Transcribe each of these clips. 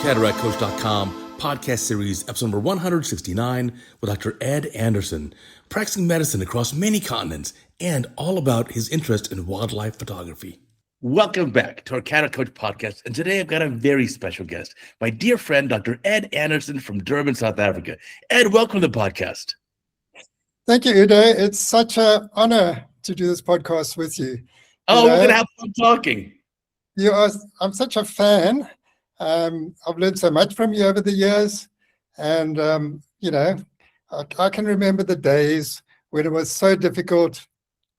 CataractCoach.com, podcast series, episode number 169, with Dr. Ed Anderson, practicing medicine across many continents and all about his interest in wildlife photography. Welcome back to our CataractCoach podcast. And today I've got a very special guest, my dear friend, Dr. Ed Anderson from Durban, South Africa. Ed, welcome to the podcast. Thank you, Uday. It's such an honor to do this podcast with you. We're going to have fun talking. I'm such a fan. I've learned so much from you over the years. And, I can remember the days when it was so difficult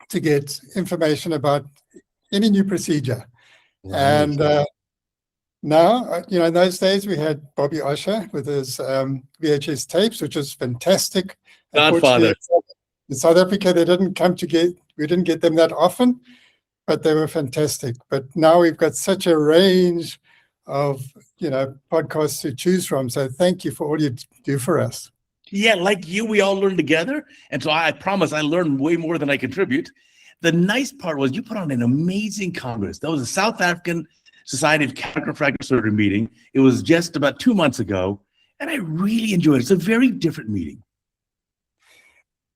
to get information about any new procedure. Right. And now, in those days we had Bobby Usher with his VHS tapes, which was fantastic. Godfather. In South Africa, we didn't get them that often, but they were fantastic. But now we've got such a range of podcasts to choose from. So thank you for all you do for us. Yeah, like you, we all learn together. And so I promise I learned way more than I contribute. The nice part was you put on an amazing congress. That was a South African Society of Cataract Refractive Surgery meeting. It was just about 2 months ago, and I really enjoyed it. It's a very different meeting.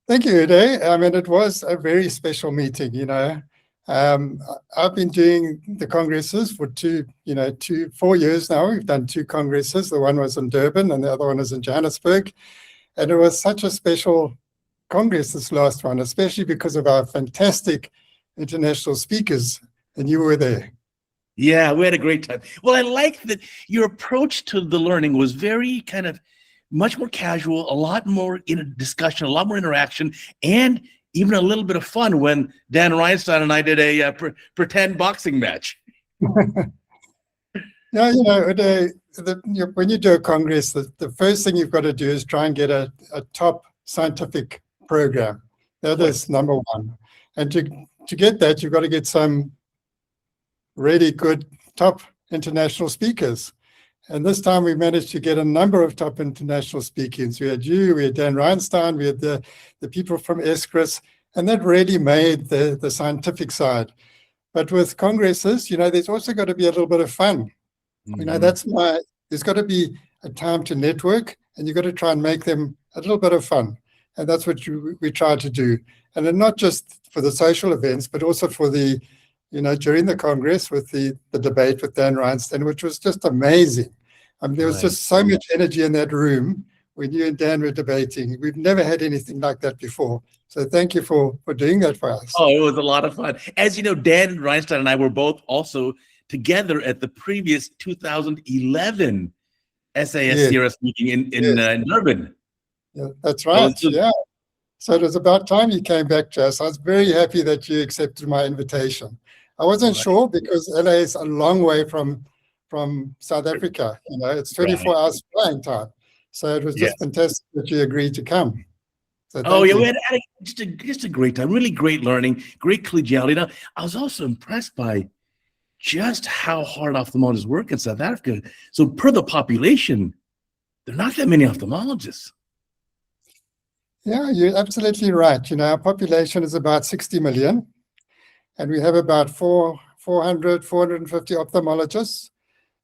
Thank you, Uday. I mean, it was a very special meeting, I've been doing the congresses for 4 years now. We've done 2 congresses. The one was in Durban and the other one is in Johannesburg. And it was such a special congress, this last one, especially because of our fantastic international speakers, and you were there. Yeah, we had a great time. Well, I like that your approach to the learning was very kind of much more casual, a lot more in a discussion, a lot more interaction, and even a little bit of fun when Dan Reinstein and I did a pretend boxing match. Yeah, when you do a congress, the first thing you've got to do is try and get a top scientific program. That is number one. And to get that, you've got to get some really good top international speakers. And this time we managed to get a number of top international speakers. We had you, we had Dan Reinstein, we had the people from ESCRIS, and that really made the scientific side. But with congresses, there's also got to be a little bit of fun. Mm-hmm. There's got to be a time to network, and you've got to try and make them a little bit of fun. And that's what we try to do. And then not just for the social events, but also for the, during the Congress with the debate with Dan Reinstein, which was just amazing. I mean, there was just so much energy in that room when you and Dan were debating. We've never had anything like that before. So thank you for doing that for us. Oh, it was a lot of fun. As you know, Dan Reinstein and I were both also together at the previous 2011 SAS-CRS meeting in Durban. Yeah, that's right. So it was about time you came back to us. I was very happy that you accepted my invitation. I wasn't sure because LA is a long way from South Africa. It's 24 hours flying time. So it was just fantastic that you agreed to come. So we had just a great time, really great learning, great collegiality. Now, I was also impressed by just how hard ophthalmologists work in South Africa. So per the population, there are not that many ophthalmologists. Yeah, you're absolutely right. Our population is about 60 million, and we have about 450 ophthalmologists.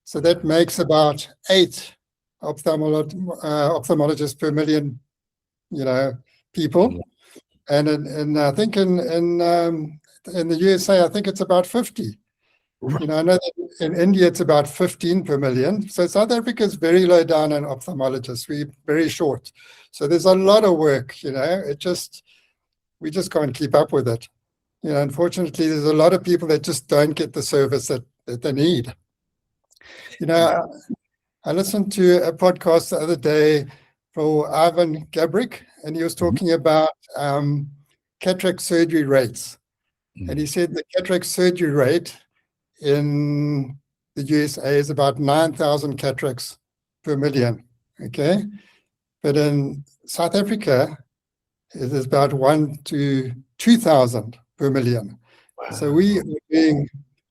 So that makes about 8 ophthalmologists per million, people. And I think in the USA, I think it's about 50. I know that in India, it's about 15 per million. So South Africa is very low down on ophthalmologists. We're very short. So there's a lot of work, we just can't keep up with it. Unfortunately, there's a lot of people that just don't get the service that they need. I listened to a podcast the other day for Ivan Gabrick, and he was talking about cataract surgery rates. And he said the cataract surgery rate in the USA is about 9,000 cataracts per million, okay? But in South Africa, it is about 1 to 2,000 per million. Wow. So we are doing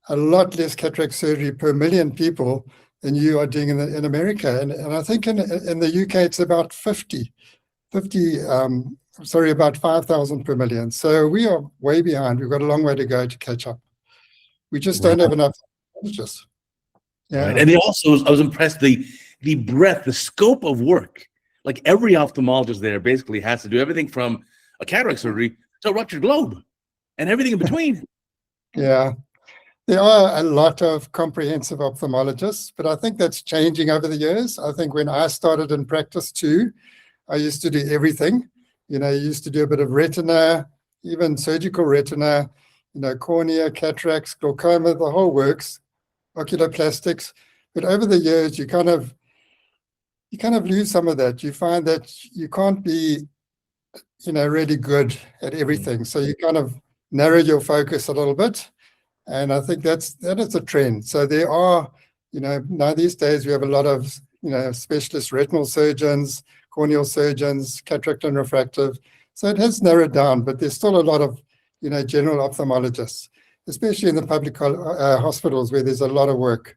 a lot less cataract surgery per million people than you are doing in America. And I think in the UK, it's about 5,000 per million. So we are way behind. We've got a long way to go to catch up. We just don't have enough ophthalmologists. Yeah. Right. And they also, I was impressed, the breadth, the scope of work. Like every ophthalmologist there basically has to do everything from a cataract surgery to a ruptured globe and everything in between. Yeah. There are a lot of comprehensive ophthalmologists, but I think that's changing over the years. I think when I started in practice too, I used to do everything. You used to do a bit of retina, even surgical retina, cornea, cataracts, glaucoma, the whole works, oculoplastics. But over the years, you kind of lose some of that. You find that you can't be, really good at everything. So you kind of narrow your focus a little bit. And I think that is a trend. So there are, now these days we have a lot of, specialist retinal surgeons, corneal surgeons, cataract and refractive. So it has narrowed down, but there's still a lot of, general ophthalmologists, especially in the public hospitals where there's a lot of work.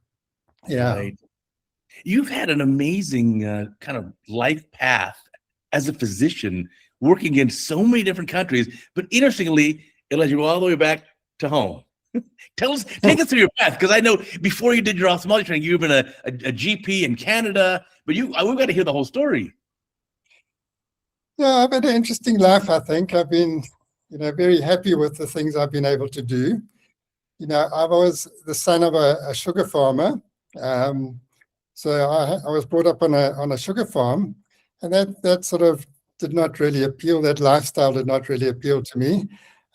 Yeah. Right. You've had an amazing kind of life path as a physician, working in so many different countries, but interestingly, it led you all the way back to home. Take us through your path, because I know before you did your ophthalmology training, you've been a GP in Canada, but we've got to hear the whole story. Yeah, I've had an interesting life, I think. I've been, very happy with the things I've been able to do. I was the son of a sugar farmer. So I was brought up on a sugar farm, and that sort of did not really appeal. That lifestyle did not really appeal to me.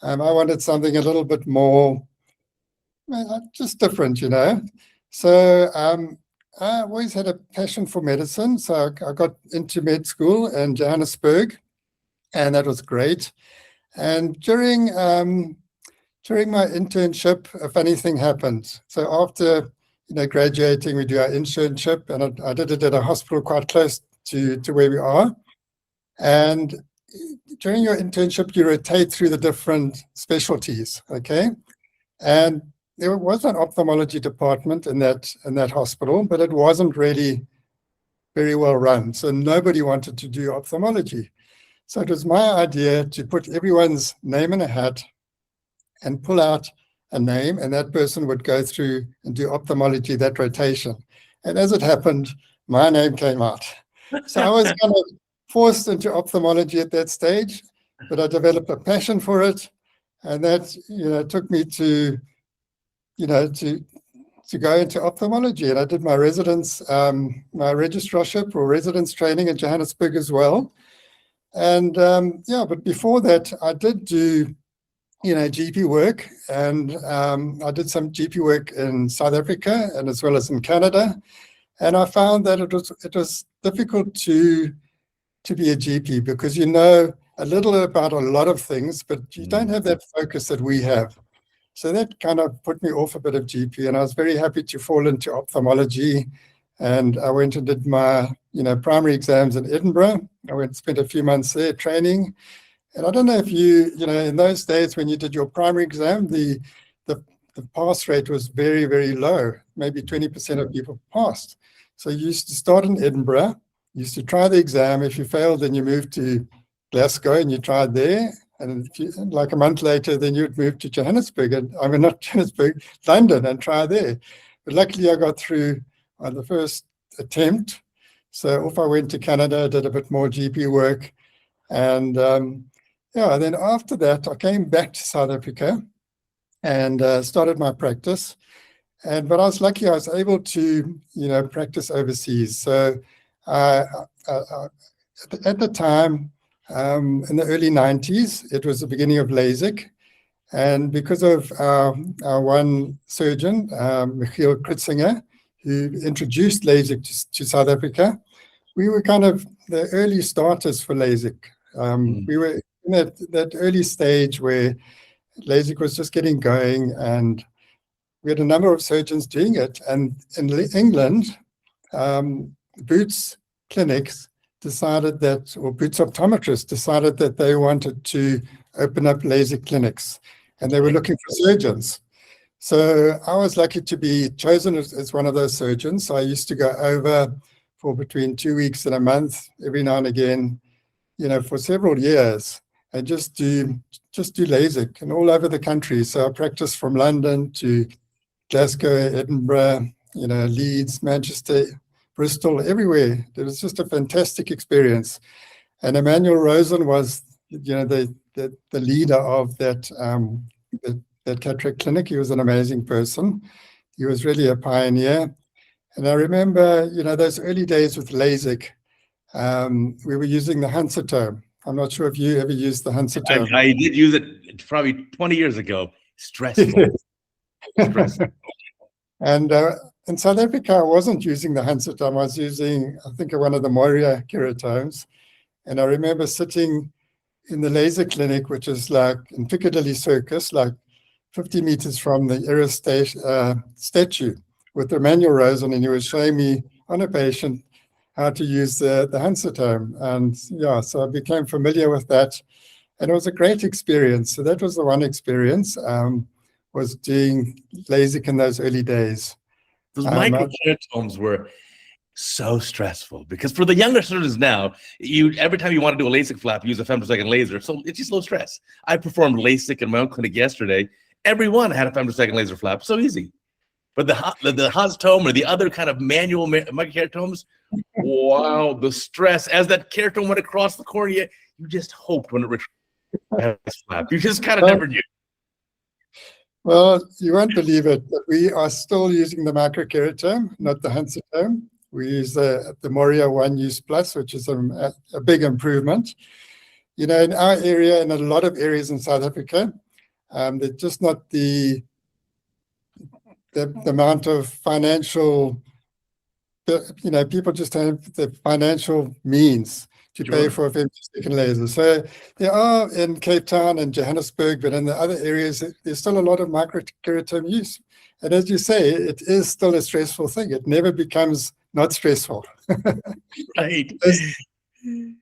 I wanted something a little bit more, just different, So I always had a passion for medicine. So I got into med school in Johannesburg, and that was great. And during my internship, a funny thing happened. So after graduating, we do our internship, and I did it at a hospital quite close to where we are. And during your internship, you rotate through the different specialties, okay? And there was an ophthalmology department in that hospital, but it wasn't really very well run. So nobody wanted to do ophthalmology. So it was my idea to put everyone's name in a hat and pull out a name, and that person would go through and do ophthalmology, that rotation. And as it happened, my name came out. So I was kind of forced into ophthalmology at that stage, but I developed a passion for it. And that, took me to go into ophthalmology. And I did my residence, my registrarship or residence training in Johannesburg as well. And but before that, I did do GP work, and I did some GP work in South Africa and as well as in Canada. And I found that it was difficult to be a GP, because you know a little about a lot of things, but you don't have that focus that we have. So that kind of put me off a bit of GP, and I was very happy to fall into ophthalmology. And I went and did my primary exams in Edinburgh. Spent a few months there training. And I don't know if in those days when you did your primary exam, the pass rate was very, very low. Maybe 20% of people passed. So you used to start in Edinburgh, you used to try the exam. If you failed, then you moved to Glasgow and you tried there. And like a month later, then you'd move to Johannesburg, not Johannesburg, London, and try there. But luckily I got through on the first attempt. So off I went to Canada, did a bit more GP work. And then after that, I came back to South Africa and started my practice. But I was lucky, I was able to, practice overseas. So at the time, in the early 90s, it was the beginning of LASIK. And because of our one surgeon, Michiel Kritzinger, who introduced LASIK to South Africa, we were kind of the early starters for LASIK. We were in that early stage where LASIK was just getting going, and we had a number of surgeons doing it. And in England, Boots clinics decided that, or Boots optometrists decided that they wanted to open up LASIK clinics, and they were looking for surgeons. So I was lucky to be chosen as one of those surgeons. So I used to go over for between 2 weeks and a month, every now and again, for several years, and just do LASIK and all over the country. So I practiced from London to Glasgow, Edinburgh, Leeds, Manchester, Bristol, everywhere. It was just a fantastic experience. And Emmanuel Rosen was, the leader of that cataract clinic. He was an amazing person. He was really a pioneer. And I remember, those early days with LASIK, we were using the Hansetome. I'm not sure if you ever used the Hansetome. I did use it probably 20 years ago. Stressful. Stressful. And in South Africa, I wasn't using the Hansetome. I was using, I think, one of the Moria keratomes. And I remember sitting in the laser clinic, which is like in Piccadilly Circus, like 50 meters from the Era statue, with Emmanuel Rosen, and he was showing me on a patient how to use the Hansetome. And yeah, so I became familiar with that. And it was a great experience. So that was the one experience, was doing LASIK in those early days. Those microkeratomes were so stressful, because for the younger students now, every time you want to do a LASIK flap, you use a femtosecond laser. So it's just low stress. I performed LASIK in my own clinic yesterday. Everyone had a femtosecond laser flap. So easy. But the Hansetome or the other kind of manual microkeratomes, wow, the stress. As that keratome went across the cornea, you just hoped when it flap. You just kind of never knew. Well, you won't believe it, but we are still using the microkeratome, not the Hansetome. We use the Moria 1 Use Plus, which is a big improvement. In our area and a lot of areas in South Africa, they're just not the amount of financial, people just don't have the financial means to pay for a femtosecond laser. So there are in Cape Town and Johannesburg, but in the other areas, there's still a lot of microkeratome use. And as you say, it is still a stressful thing. It never becomes not stressful. Right.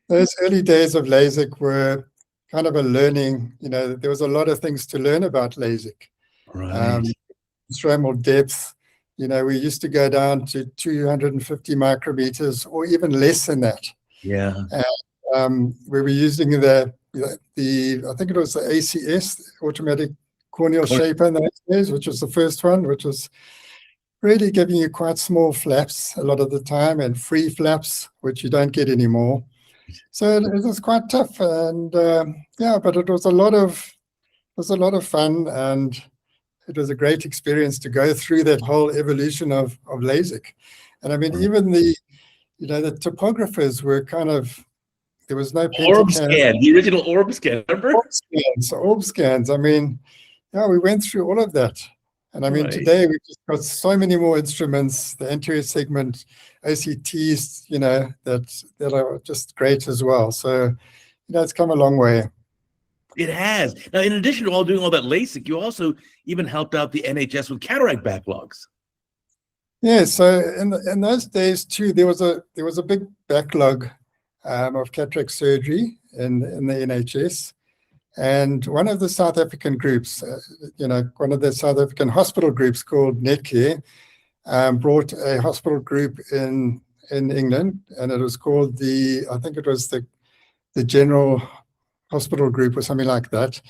Those early days of LASIK were kind of a learning, there was a lot of things to learn about LASIK. Right. Stromal depth, we used to go down to 250 micrometers or even less than that. Yeah. And we were using the I think it was the ACS, automatic corneal shaper in those days, which was the first one, which was really giving you quite small flaps a lot of the time, and free flaps, which you don't get anymore. So it was quite tough, and but it was a lot of fun, and it was a great experience to go through that whole evolution of LASIK. And I mean, even the topographers were kind of, there was no orb scan, the original orb scan, remember? Orb scans. I mean, we went through all of that. And I mean, today we've just got so many more instruments, the anterior segment OCTs, that are just great as well. So, it's come a long way. It has. Now, in addition to doing all that LASIK, you also even helped out the NHS with cataract backlogs. Yeah, so in those days too, there was a big backlog of cataract surgery in the NHS. And one of the South African groups, one of the South African hospital groups called Netcare, brought a hospital group in England, and it was called I think it was the General Hospital Group or something like that.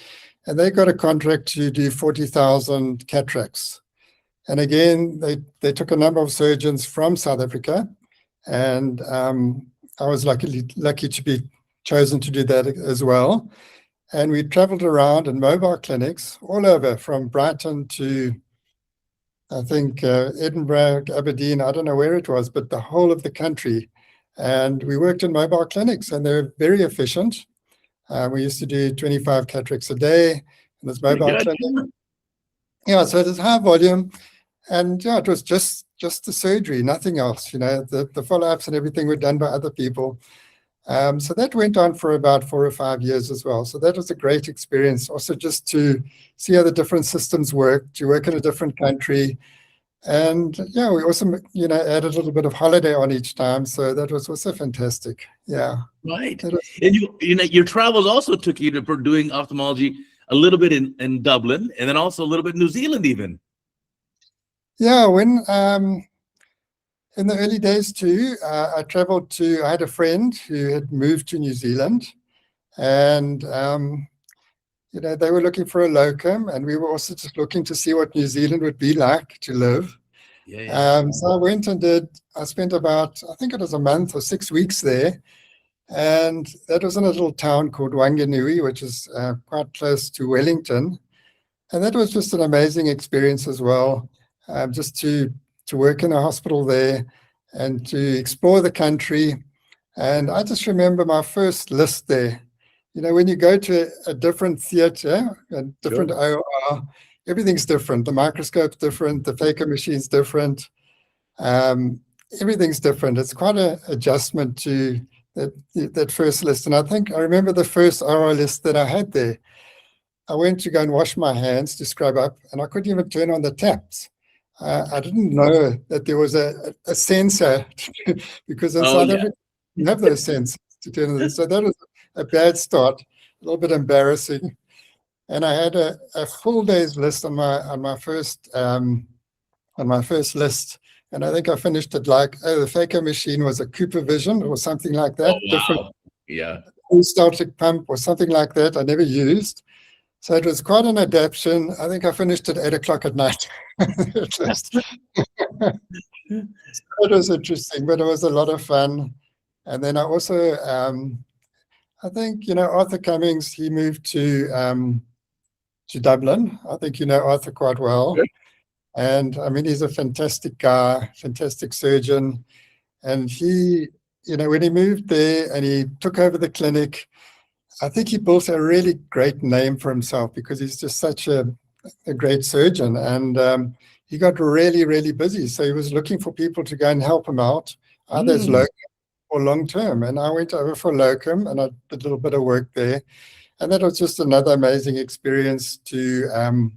And they got a contract to do 40,000 cataracts. And again, they took a number of surgeons from South Africa, and I was lucky to be chosen to do that as well. And we traveled around in mobile clinics all over, from Brighton to, I think, Edinburgh, Aberdeen, I don't know where it was, but the whole of the country. And we worked in mobile clinics, and they're very efficient. We used to do 25 cataracts a day in this mobile clinic. Yeah, so it is high volume. And it was just the surgery, nothing else. The follow-ups and everything were done by other people. So that went on for about 4 or 5 years as well. So that was a great experience, also just to see how the different systems work, to work in a different country. And we also, added a little bit of holiday on each time. So that was also fantastic. Yeah. Right. And your travels also took you to doing ophthalmology a little bit in Dublin, and then also a little bit in New Zealand even. Yeah, when in the early days too, I had a friend who had moved to New Zealand, and they were looking for a locum, and we were also just looking to see what New Zealand would be like to live. So I went and I spent about, I think it was a month or 6 weeks there. And that was in a little town called Wanganui, which is quite close to Wellington. And that was just an amazing experience as well, just to work in a hospital there and to explore the country. And I just remember my first list there. You know, when you go to a different theater, a different OR, everything's different. The microscope's different, the phaco machine's different. Everything's different. It's quite an adjustment to that first list. And I remember the first OR list that I had there. I went to go and wash my hands to scrub up, and I couldn't even turn on the taps. I didn't know that there was a sensor because in South Africa, you have those sensors to turn on. So that was a bad start, a little bit embarrassing. And I had a full day's list on my first list. And I think I finished it like, the phaco machine was a Cooper Vision or something like that. Wow. Yeah. Static pump or something like that I never used. So it was quite an adaptation. I think I finished at 8 o'clock at night. It was interesting, but it was a lot of fun. And then I also, I think, Arthur Cummings, he moved to Dublin. I think you know Arthur quite well. And I mean, he's a fantastic guy, fantastic surgeon. And he, when he moved there and he took over the clinic, I think he built a really great name for himself because he's just such a great surgeon. And he got really, really busy. So he was looking for people to go and help him out, either as locum or long term. And I went over for locum and I did a little bit of work there. And that was just another amazing experience to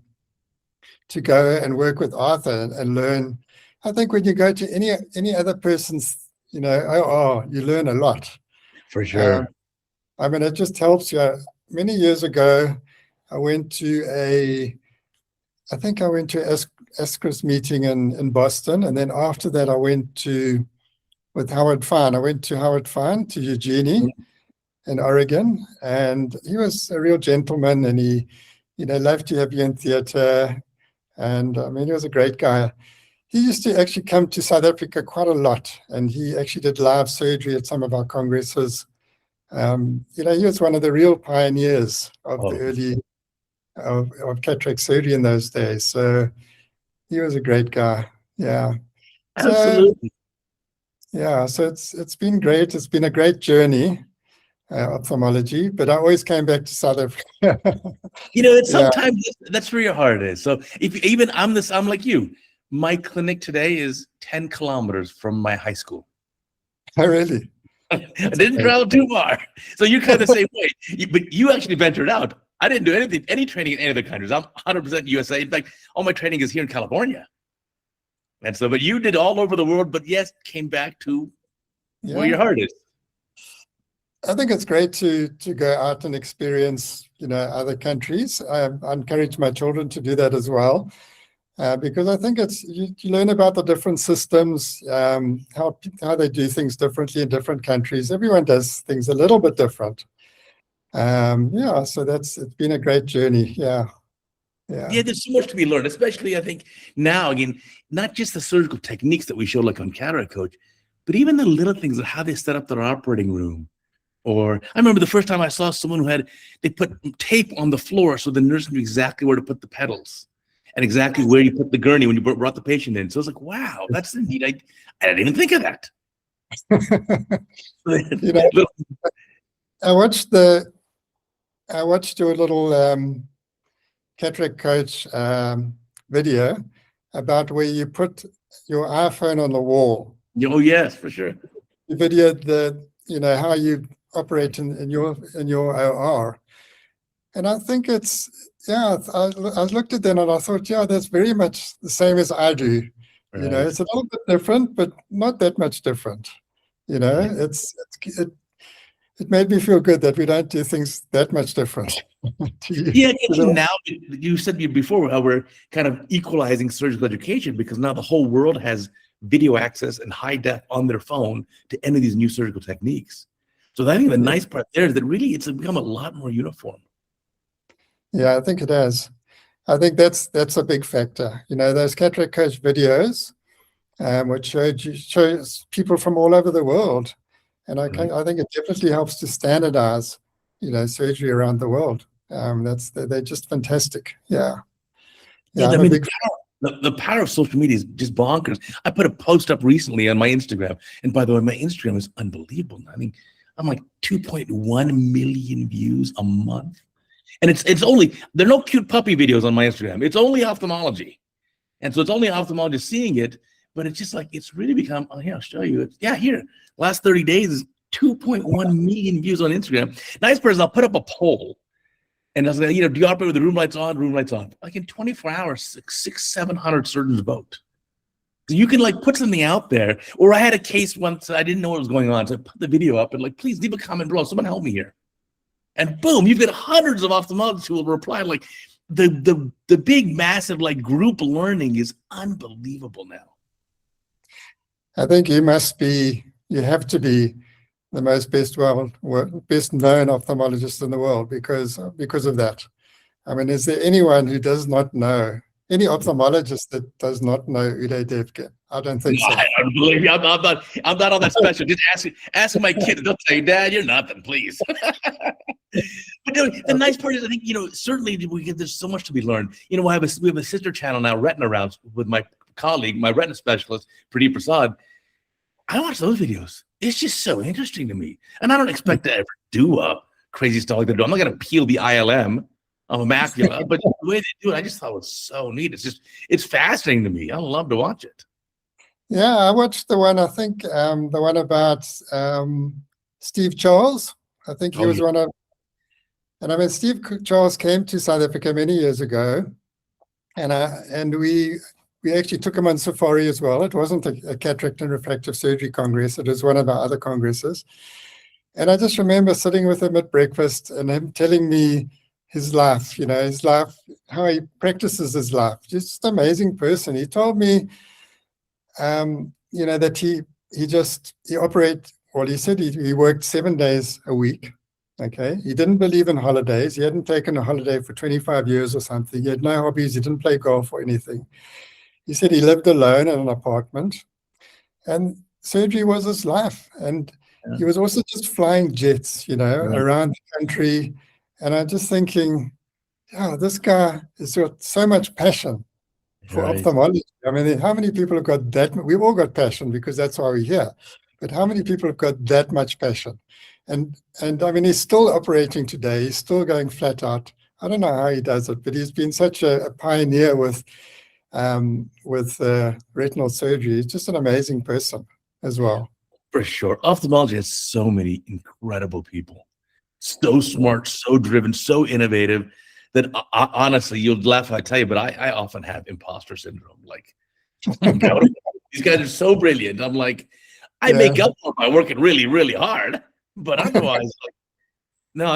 go and work with Arthur and learn. I think when you go to any other person's, you learn a lot. For sure. I mean, it just helps you. Many years ago, I went to ASCRS meeting in Boston. And then after that, I went with Howard Fine. I went to Howard Fine to Eugenie in Oregon. And he was a real gentleman and he, loved to have you in theater. And I mean, he was a great guy. He used to actually come to South Africa quite a lot. And he actually did live surgery at some of our congresses. He was one of the real pioneers of the early of cataract surgery in those days. So he was a great guy. Yeah. Absolutely. So it's been great. It's been a great journey, ophthalmology, but I always came back to South Africa. Sometimes that's where your heart is. So I'm like you. My clinic today is 10 kilometers from my high school. Oh, really? I didn't travel too far. So you're kind of the same way. But you actually ventured out. I didn't do any training in any other countries. I'm 100% USA. In fact, all my training is here in California. And so, but you did all over the world, but yes, came back to where your heart is. I think it's great to go out and experience, other countries. I encourage my children to do that as well. Because I think you learn about the different systems, how they do things differently in different countries. Everyone does things a little bit different. So it's been a great journey. Yeah, there's so much to be learned, especially I think now, again, not just the surgical techniques that we show like on CataractCoach, but even the little things of how they set up their operating room. Or I remember the first time I saw someone they put tape on the floor so the nurse knew exactly where to put the pedals. And exactly where you put the gurney when you brought the patient in. So I was like, wow, that's neat. I didn't even think of that. I watched your little CataractCoach video about where you put your iPhone on the wall. Oh, yes, for sure. You videoed how you operate in your OR. And I think I looked at that and I thought, that's very much the same as I do. Right. It's a little bit different, but not that much different. It made me feel good that we don't do things that much different. Now you said before how we're kind of equalizing surgical education because now the whole world has video access and high def on their phone to any of these new surgical techniques. So I think the nice part there is that really it's become a lot more uniform. Yeah, I think it has. I think that's a big factor. Those CataractCoach videos, which shows people from all over the world. And I think it definitely helps to standardize, surgery around the world. They're just fantastic. Yeah. Yeah, I mean, the power of social media is just bonkers. I put a post up recently on my Instagram, and by the way, my Instagram is unbelievable. I mean, I'm like 2.1 million views a month, and it's only, there are no cute puppy videos on my Instagram. It's only ophthalmology, and so it's only ophthalmologists seeing it. But it's just like, it's really become. Oh, here, I'll show you. Here, last 30 days is 2.1 million views on Instagram. Nice person. I'll put up a poll. And I was like, do you operate with the room lights on? Room lights on. Like in 24 hours, 700 surgeons vote. So you can like put something out there. Or I had a case once, I didn't know what was going on. So I put the video up and like, please leave a comment below. Someone help me here. And boom, you've got hundreds of ophthalmologists who will reply. Like the big, massive like group learning is unbelievable now. I think you have to be the best known ophthalmologist in the world because of that. I mean, is there anyone who does not know, any ophthalmologist that does not know Uday Devgan? I don't think so. I don't believe you. I'm not all that special. Just ask my kids. They'll say, Dad, you're nothing, please. But the nice part is, I think, certainly there's so much to be learned. We have a sister channel now, Retina Rounds, with my colleague, my retina specialist, Pradeep Prasad. I watch those videos. It's just so interesting to me. And I don't expect to ever do crazy stuff like that. I'm not going to peel the ILM of a macula, but the way they do it, I just thought it was so neat. It's fascinating to me. I love to watch it. Yeah, I watched the one, I think, the one about Steve Charles. I think he was one of, and I mean, Steve Charles came to South Africa many years ago, and we actually took him on safari as well. It wasn't a cataract and refractive surgery congress. It was one of our other congresses. And I just remember sitting with him at breakfast and him telling me his life, how he practices his life. Just an amazing person. He told me, that he said he worked 7 days a week. Okay. He didn't believe in holidays. He hadn't taken a holiday for 25 years or something. He had no hobbies. He didn't play golf or anything. He said he lived alone in an apartment and surgery was his life. And he was also just flying jets, around the country. And I'm just thinking, this guy has got so much passion for ophthalmology. I mean, how many people have got that? We've all got passion because that's why we're here. But how many people have got that much passion? And I mean, he's still operating today. He's still going flat out. I don't know how he does it, but he's been such a pioneer with retinal surgery. He's just an amazing person as well. For sure. Ophthalmology has so many incredible people. So smart, so driven, so innovative that honestly, you'll laugh if I tell you, but I often have imposter syndrome. Like, these guys are so brilliant. I'm like, I make up for it by working really, really hard. But otherwise, no,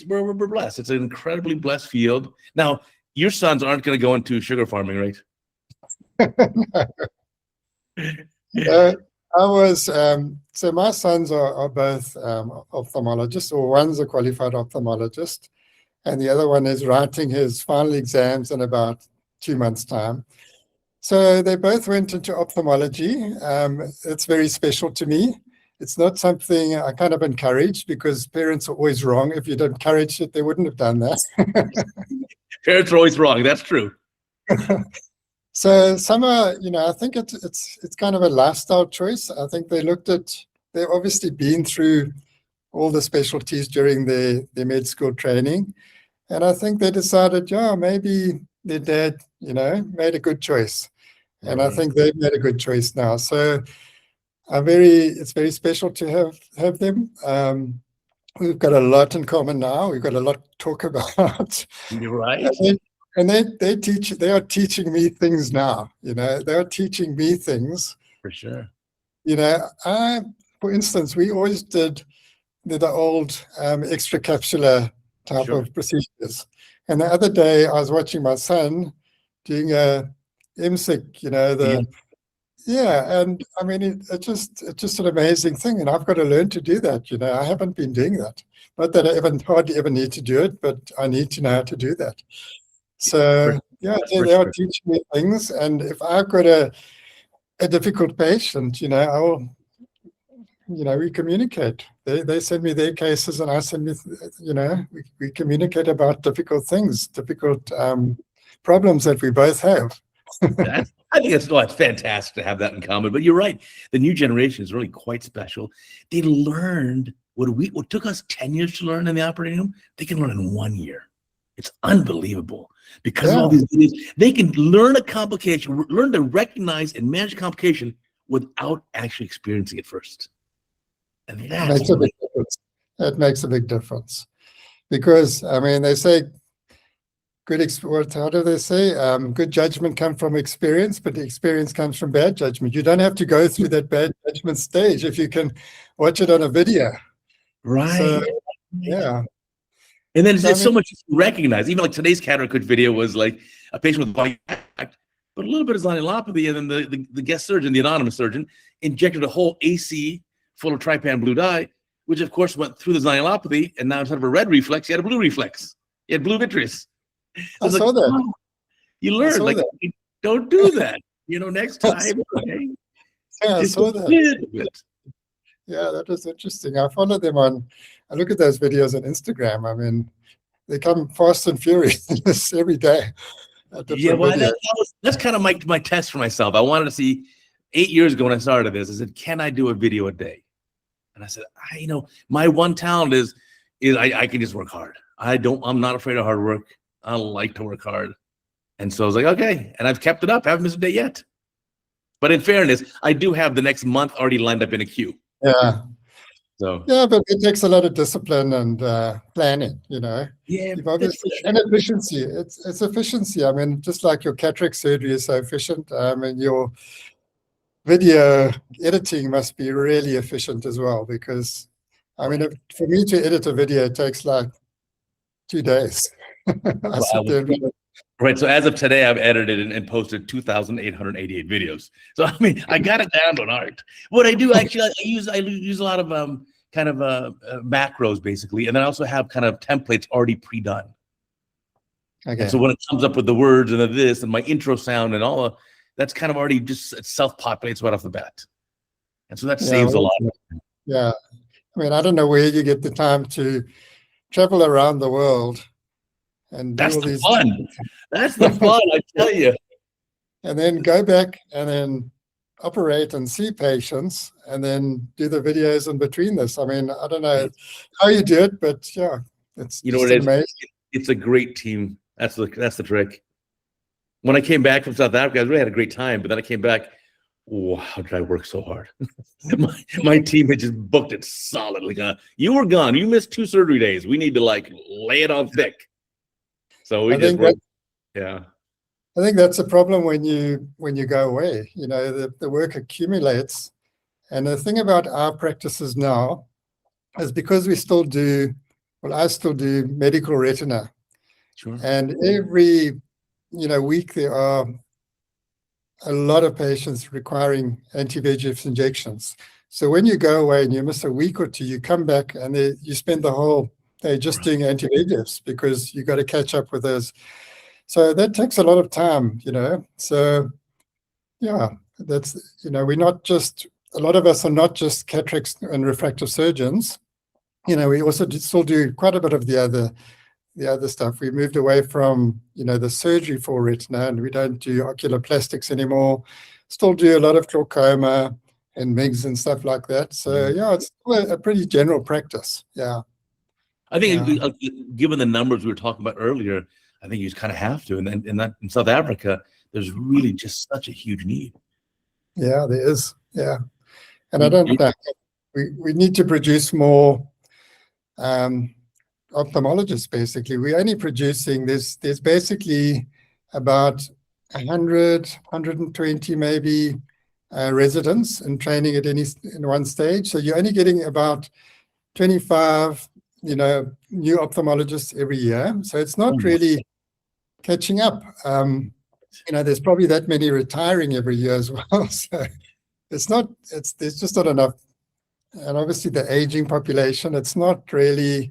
we're blessed. It's an incredibly blessed field. Now, your sons aren't going to go into sugar farming, right? I was, so my sons are both ophthalmologists, or one's a qualified ophthalmologist, and the other one is writing his final exams in about 2 months' time. So they both went into ophthalmology. It's very special to me. It's not something I kind of encourage because parents are always wrong. If you'd encouraged it, they wouldn't have done that. Parents are always wrong. That's true. So some are, I think it's kind of a lifestyle choice. I think they've obviously been through all the specialties during their med school training. And I think they decided, maybe their dad, made a good choice. And I think they've made a good choice now. So it's very special to have them. We've got a lot in common now. We've got a lot to talk about. You're right. And they are teaching me things now. They are teaching me things. For sure. For instance, we always did the old extracapsular type of procedures. And the other day I was watching my son doing a MSIC, and I mean, it's just an amazing thing. And I've got to learn to do that. I haven't been doing that. Not that I hardly ever need to do it, but I need to know how to do that. So they are teaching me things. And if I've got to a difficult patient, we communicate. They send me their cases and I send me, we communicate about difficult things, difficult problems that we both have. I think it's fantastic to have that in common. But you're right. The new generation is really quite special. They learned what took us 10 years to learn in the operating room, they can learn in 1 year. It's unbelievable. Because of all these videos, they can learn a complication, learn to recognize and manage a complication without actually experiencing it first. And that makes a big difference. That makes a big difference. Because, they say, how do they say? Good judgment comes from experience, but the experience comes from bad judgment. You don't have to go through that bad judgment stage if you can watch it on a video. Right. So, yeah. And then there's so much to recognize. Even like today's CataractCoach video was like a patient with volume, but a little bit of zonulopathy, and then the guest surgeon, the anonymous surgeon, injected a whole AC full of trypan blue dye, which of course went through the zonulopathy, and now instead of a red reflex, he had a blue reflex. He had blue vitreous. I saw that. Oh, you learn, like, don't do that. Next time. Okay? Yeah, I saw that. Yeah, that was interesting. I follow them I look at those videos on Instagram. They come fast and furious every day. Yeah, well, that's kind of my test for myself. I wanted to see 8 years ago when I started this. I said, can I do a video a day? And I said, my one talent is I can just work hard. I'm not afraid of hard work. I like to work hard. And so I was like, okay. And I've kept it up. I haven't missed a day yet. But in fairness, I do have the next month already lined up in a queue. Yeah. So yeah, but it takes a lot of discipline and planning, Yeah, and efficiency. It's efficiency. Just like your cataract surgery is so efficient, your video editing must be really efficient as well. Because for me to edit a video, it takes like 2 days. Right. So as of today, I've edited and posted 2,888 videos. So I got it down to an art. What I do actually, I use a lot of macros basically, and then I also have kind of templates already pre-done. Okay. And so when it comes up with the words and this and my intro sound and all that's kind of already just self-populates right off the bat, and so that saves a lot. Yeah, I don't know where you get the time to travel around the world. And that's the fun. That's the fun, I tell you. And then go back and then operate and see patients and then do the videos in between this. I don't know how you do it, but yeah, it's amazing. It's a great team. That's the trick. When I came back from South Africa, I really had a great time, but then I came back, wow, did I work so hard? my team had just booked it solidly. You were gone. You missed 2 surgery days. We need to lay it on thick. So we just worked. Yeah. I think that's a problem when you go away. The work accumulates. And the thing about our practices now is because I still do medical retina. Sure. And every week there are a lot of patients requiring anti-VEGF injections. So when you go away and you miss a week or 2, you come back and you spend the whole day just doing anti-VEGFs because you got to catch up with those. So that takes a lot of time, So yeah, that's we're not just, a lot of us are not just cataract and refractive surgeons. We also still do quite a bit of the other stuff. We moved away from the surgery for retina, and we don't do ocular plastics anymore. Still do a lot of glaucoma and MIGS and stuff like that. So yeah, it's a pretty general practice. Yeah. I think given the numbers we were talking about earlier, I think you just kind of have to. And then in South Africa, there's really just such a huge need. Yeah, there is. Yeah. And I don't know. We need to produce more ophthalmologists, basically. We're only producing, there's basically about 100, 120 maybe residents in training at in one stage. So you're only getting about 25 new ophthalmologists every year. So it's not really catching up. There's probably that many retiring every year as well. So there's just not enough. And obviously the aging population, it's not really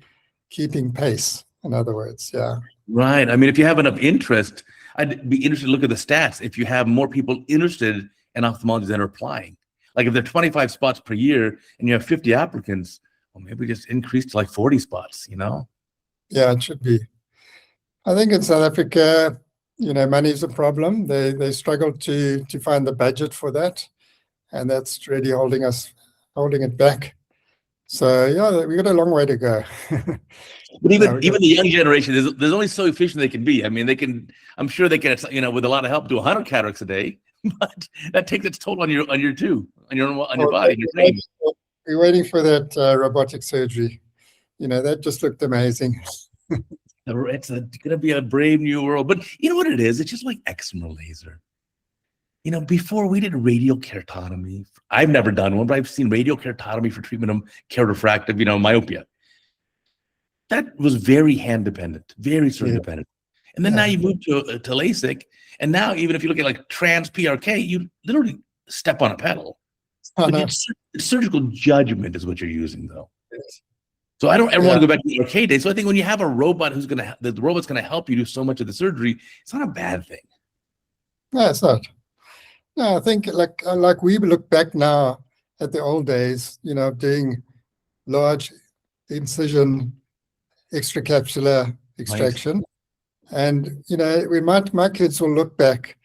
keeping pace, in other words. Yeah. Right. If you have enough interest, I'd be interested to look at the stats. If you have more people interested and ophthalmologists that are applying. Like if there are 25 spots per year and you have 50 applicants, well, maybe just increase to like 40 spots, Yeah, it should be. I think in South Africa, money is a problem. They struggle to find the budget for that, and that's really holding it back. So yeah, we got a long way to go. But even the young generation, there's only so efficient they can be. I mean, I'm sure they can, with a lot of help, do 100 cataracts a day, but that takes its toll on your body, your brain. We're waiting for that robotic surgery. That just looked amazing. It's going to be a brave new world. But you know what it is? It's just like excimer laser. Before we did radial keratotomy, I've never done one, but I've seen radial keratotomy for treatment of keratofractive, myopia. That was very hand dependent, very surgeon dependent. And then now you move to LASIK, and now even if you look at like trans PRK, you literally step on a pedal. It's surgical judgment is what you're using, though. Yes. So I don't ever want to go back to the arcade days. So I think when you have a robot the robot's going to help you do so much of the surgery, it's not a bad thing. No, it's not. No, I think like we look back now at the old days, doing large incision extracapsular extraction. Right. And, my kids will look back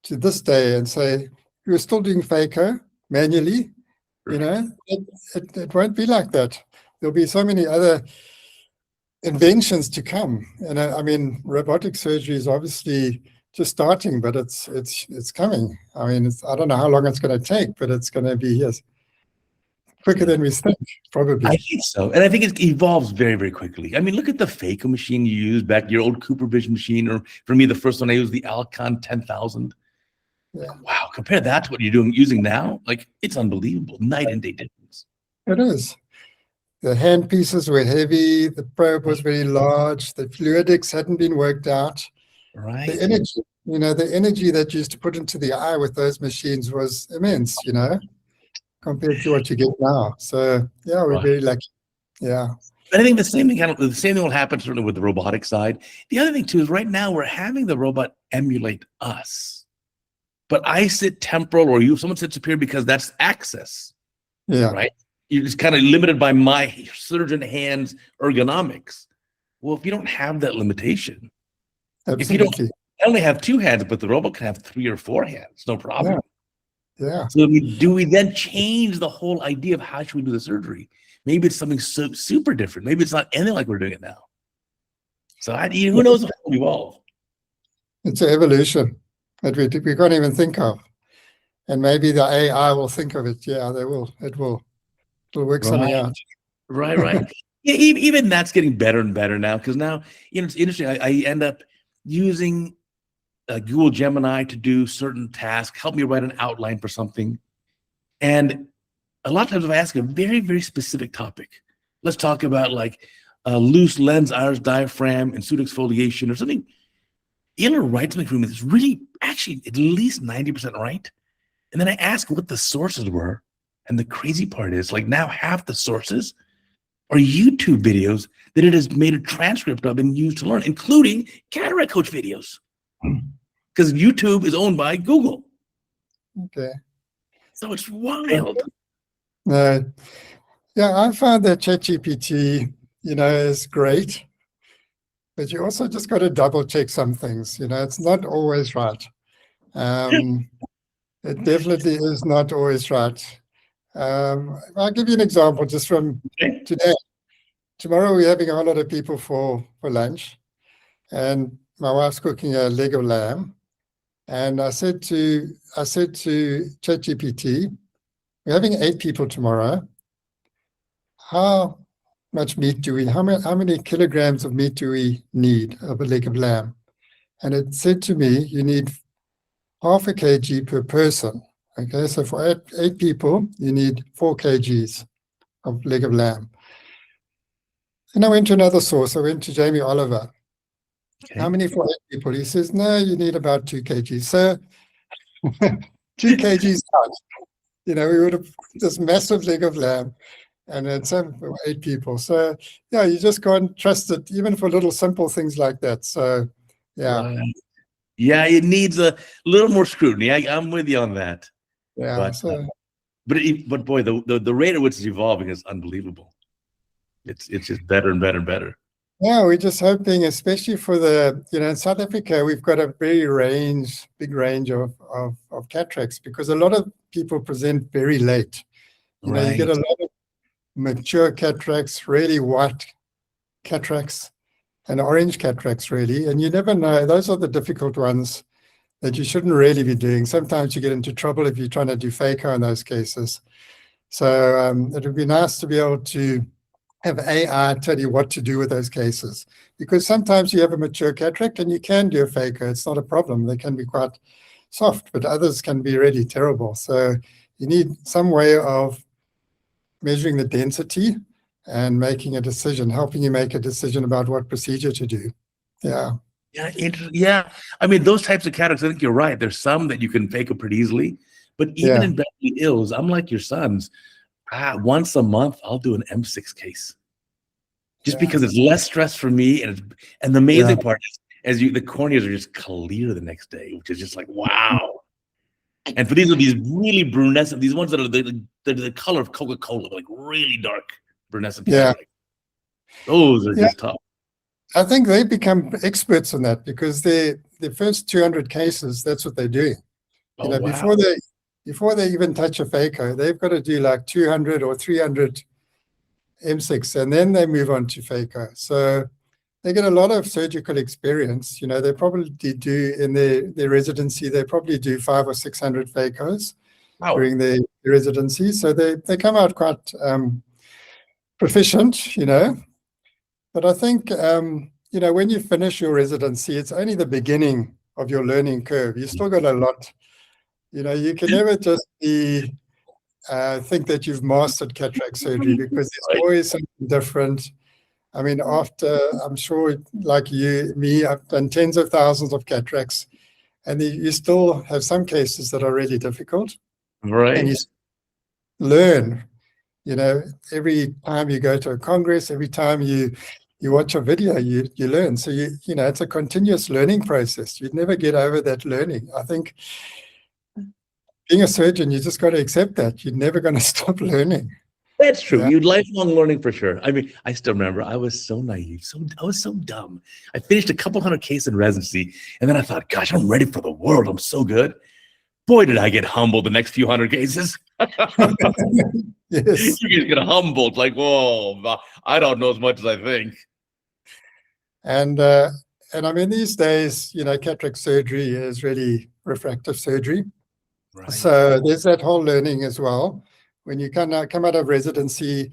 to this day and say, we were still doing phaco manually, it won't be like that. There'll be so many other inventions to come. And I mean, robotic surgery is obviously just starting, but it's coming. I mean, I don't know how long it's going to take, but it's going to be quicker than we think, probably. I think so. And I think it evolves very, very quickly. I mean, look at the phaco machine you used back, your old Cooper Vision machine, or for me, the first one I used, the Alcon 10,000. Yeah. Wow, compare that to what you're using now. Like, it's unbelievable. Night and day difference. It is. The hand pieces were heavy. The probe was very large. The fluidics hadn't been worked out. Right. The energy, the energy that you used to put into the eye with those machines was immense, compared to what you get now. So yeah, we're very lucky. Yeah. But I think the same thing will happen certainly with the robotic side. The other thing too is right now we're having the robot emulate us. But I sit temporal or someone sits superior because that's access. Yeah. Right. You're just kind of limited by my surgeon hands ergonomics. Well, if you don't have that limitation, absolutely. I only have 2 hands, but the robot can have 3 or 4 hands, no problem. Yeah. So do we then change the whole idea of how should we do the surgery? Maybe it's something super different. Maybe it's not anything like we're doing it now. So who knows how it will evolve? It's an evolution that we can't even think of. And maybe the AI will think of it. Yeah, they will. It'll work something out. Right. Yeah, even that's getting better and better now, because now, it's interesting. I end up using Google Gemini to do certain tasks, help me write an outline for something. And a lot of times if I ask a very, very specific topic, let's talk about like loose lens iris diaphragm and pseudoexfoliation or something, it'll write something for me that's really actually at least 90% right. And then I ask what the sources were. And the crazy part is, like, now half the sources are YouTube videos that it has made a transcript of and used to learn, including CataractCoach videos. Because YouTube is owned by Google. Okay. So it's wild. Yeah, I found that ChatGPT, is great. But you also just got to double check some things. It's not always right. It definitely is not always right. I'll give you an example just from today. Tomorrow we're having a whole lot of people for lunch, and my wife's cooking a leg of lamb. And I said to ChatGPT, we're having 8 people tomorrow. How much meat do we? How many kilograms of meat do we need of a leg of lamb? And it said to me, you need half a kg per person. Okay, so for 8 people, you need 4 kgs of leg of lamb. And I went to another source. I went to Jamie Oliver. Okay. How many for 8 people? He says, no, you need about 2 kgs. So 2 kgs out. We would have this massive leg of lamb, and then some for 8 people. So yeah, you just can't trust it, even for little simple things like that. So yeah. Yeah, it needs a little more scrutiny. I'm with you on that. Yeah. But but boy, the rate at which it's evolving is unbelievable. It's just better and better and better. Yeah, we're just hoping, especially for in South Africa, we've got a very big range of cataracts, because a lot of people present very late. You get a lot of mature cataracts, really white cataracts, and orange cataracts, really. And you never know. Those are the difficult ones that you shouldn't really be doing. Sometimes you get into trouble if you're trying to do phaco in those cases. So it would be nice to be able to have AI tell you what to do with those cases, because sometimes you have a mature cataract and you can do a phaco. It's not a problem. They can be quite soft, but others can be really terrible. So you need some way of measuring the density and making a decision, helping you make a decision about what procedure to do. Yeah. Yeah. I mean, those types of cataracts, I think you're right. There's some that you can phaco pretty easily, but even in Beverly Hills, I'm like your sons. Once a month, I'll do an M6 case, just because it's less stress for me. And the amazing part is, the corneas are just clear the next day, which is just like, wow. And for these really brunescent, these ones that are the color of Coca-Cola, like really dark brunescent cataract. Those are just tough. I think they become experts on that, because the first 200 cases, that's what they're doing. Before they even touch a phaco, they've got to do like 200 or 300 M6, and then they move on to phaco. So they get a lot of surgical experience. They probably do in their residency, they probably do 500 or 600 phacos during their residency. So they come out quite proficient, But I think, when you finish your residency, it's only the beginning of your learning curve. You still got a lot. You can never just think that you've mastered cataract surgery, because there's always something different. I mean, I'm sure, like me, I've done tens of thousands of cataracts, and you still have some cases that are really difficult. Right. And you learn, every time you go to a congress, every time you watch a video, you learn. So it's a continuous learning process. You'd never get over that learning. I think being a surgeon, you just got to accept that. You're never going to stop learning. That's true. Yeah. You're lifelong learning for sure. I mean, I still remember I was so naive. I was so dumb. I finished a couple hundred cases in residency, and then I thought, gosh, I'm ready for the world. I'm so good. Boy, did I get humbled the next few hundred cases. Yes. You just get humbled, like, whoa, I don't know as much as I think. And I mean, these days, cataract surgery is really refractive surgery. Right. So there's that whole learning as well. When you come out of residency,